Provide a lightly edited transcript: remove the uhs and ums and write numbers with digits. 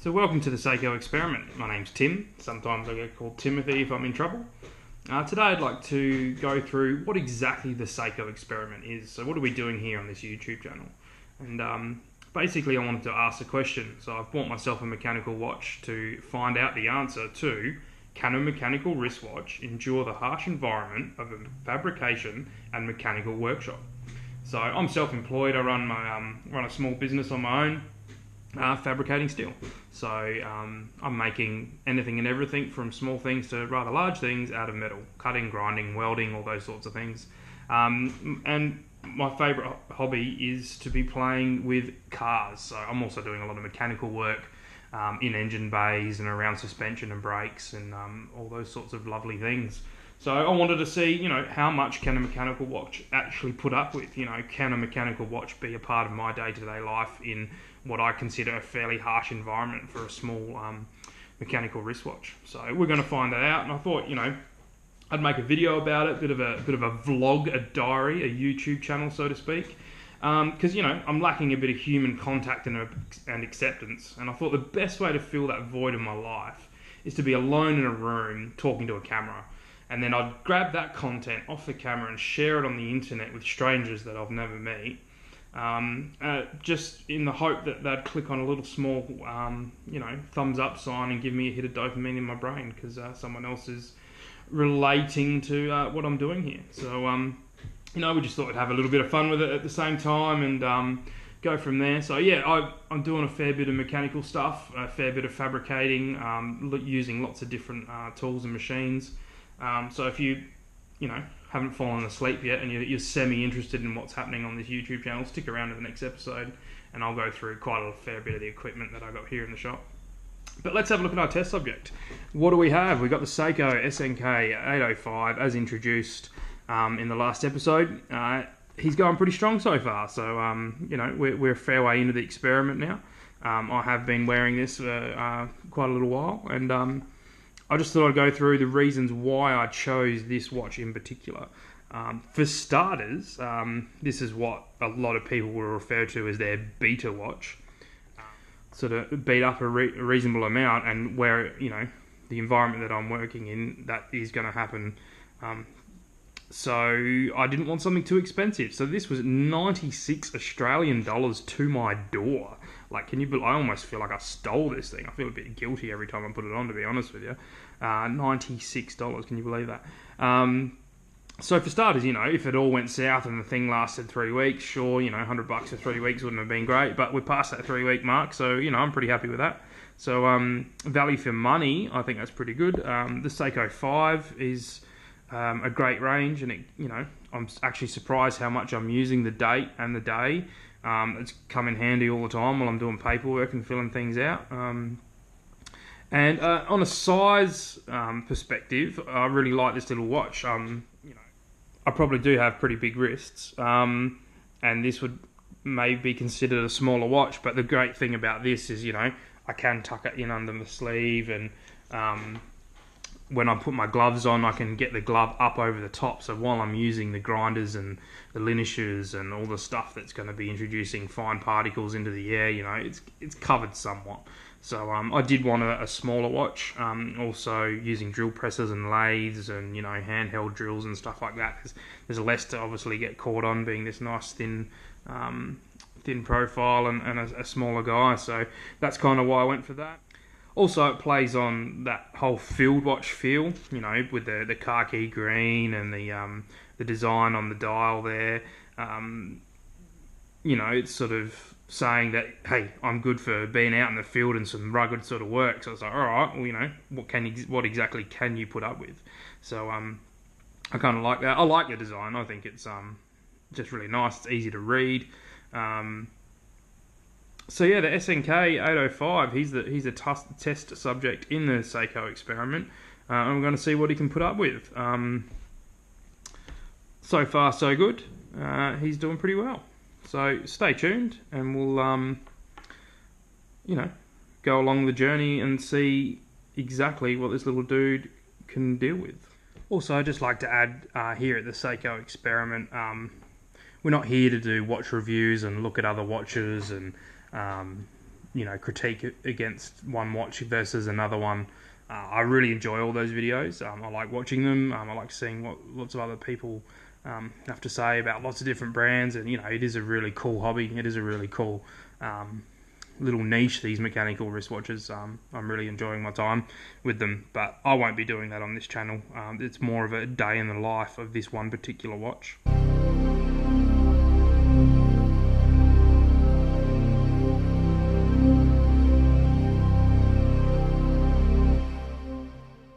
So welcome to the Seiko experiment. My name's Tim. Sometimes I get called Timothy if I'm in trouble. Today I'd like to go through what exactly the Seiko experiment is. So what are we doing here on this YouTube channel? And basically I wanted to ask a question. So I've bought myself a mechanical watch to find out the answer to: can a mechanical wristwatch endure the harsh environment of a fabrication and mechanical workshop? So I'm self-employed. I run a small business on my own, fabricating steel. So I'm making anything and everything from small things to rather large things out of metal, cutting, grinding, welding, all those sorts of things. And my favourite hobby is to be playing with cars. So I'm also doing a lot of mechanical work in engine bays and around suspension and brakes and all those sorts of lovely things. So I wanted to see, how much can a mechanical watch actually put up with? Can a mechanical watch be a part of my day-to-day life in what I consider a fairly harsh environment for a small mechanical wristwatch? So we're going to find that out, and I thought, I'd make a video about it, bit of a vlog, a diary, a YouTube channel, so to speak. Because I'm lacking a bit of human contact and acceptance, and I thought the best way to fill that void in my life is to be alone in a room talking to a camera. And then I'd grab that content off the camera and share it on the internet with strangers that I've never met, just in the hope that they'd click on a little small, thumbs up sign and give me a hit of dopamine in my brain because someone else is relating to what I'm doing here. So, we just thought we'd have a little bit of fun with it at the same time and go from there. So yeah, I'm doing a fair bit of mechanical stuff, a fair bit of fabricating, using lots of different tools and machines. So if you haven't fallen asleep yet and you're semi-interested in what's happening on this YouTube channel, stick around to the next episode and I'll go through quite a fair bit of the equipment that I got here in the shop. But let's have a look at our test subject. What do we have? We've got the Seiko SNK 805 as introduced in the last episode. He's going pretty strong so far, so we're a fair way into the experiment now. I have been wearing this for quite a little while, and I just thought I'd go through the reasons why I chose this watch in particular. For starters, this is what a lot of people will refer to as their beta watch. Sort of beat up a reasonable amount, and where, the environment that I'm working in, that is going to happen. So I didn't want something too expensive. So this was 96 Australian dollars to my door. Like, I almost feel like I stole this thing. I feel a bit guilty every time I put it on, to be honest with you. $96, can you believe that? So for starters, if it all went south and the thing lasted 3 weeks, sure, $100 for 3 weeks wouldn't have been great, but we're past that 3 week mark, so, I'm pretty happy with that. So, value for money, I think that's pretty good. The Seiko 5 is a great range, and I'm actually surprised how much I'm using the date and the day. It's come in handy all the time while I'm doing paperwork and filling things out. And on a size perspective, I really like this little watch. I probably do have pretty big wrists, and this would maybe be considered a smaller watch, but the great thing about this is, I can tuck it in under the sleeve, and when I put my gloves on, I can get the glove up over the top, so while I'm using the grinders and the linishes and all the stuff that's going to be introducing fine particles into the air, it's covered somewhat. So I did want a smaller watch, also using drill presses and lathes and, handheld drills and stuff like that. There's less to obviously get caught on, being this nice thin profile and a smaller guy. So that's kind of why I went for that. Also, it plays on that whole field watch feel, with the khaki green and the design on the dial there. It's sort of saying that, hey, I'm good for being out in the field and some rugged sort of work. So I was like, all right, well, what exactly can you put up with? So I kind of like that. I like the design. I think it's just really nice. It's easy to read. So yeah, the SNK 805, he's a test subject in the Seiko experiment. I'm going to see what he can put up with. So far, so good. He's doing pretty well. So stay tuned, and we'll, go along the journey and see exactly what this little dude can deal with. Also, I'd just like to add here at the Seiko experiment, we're not here to do watch reviews and look at other watches and critique against one watch versus another one. I really enjoy all those videos. I like watching them. I like seeing what lots of other people have to say about lots of different brands, and it is a really cool hobby. It is a really cool little niche, these mechanical wristwatches. I'm really enjoying my time with them, but I won't be doing that on this channel. It's more of a day in the life of this one particular watch.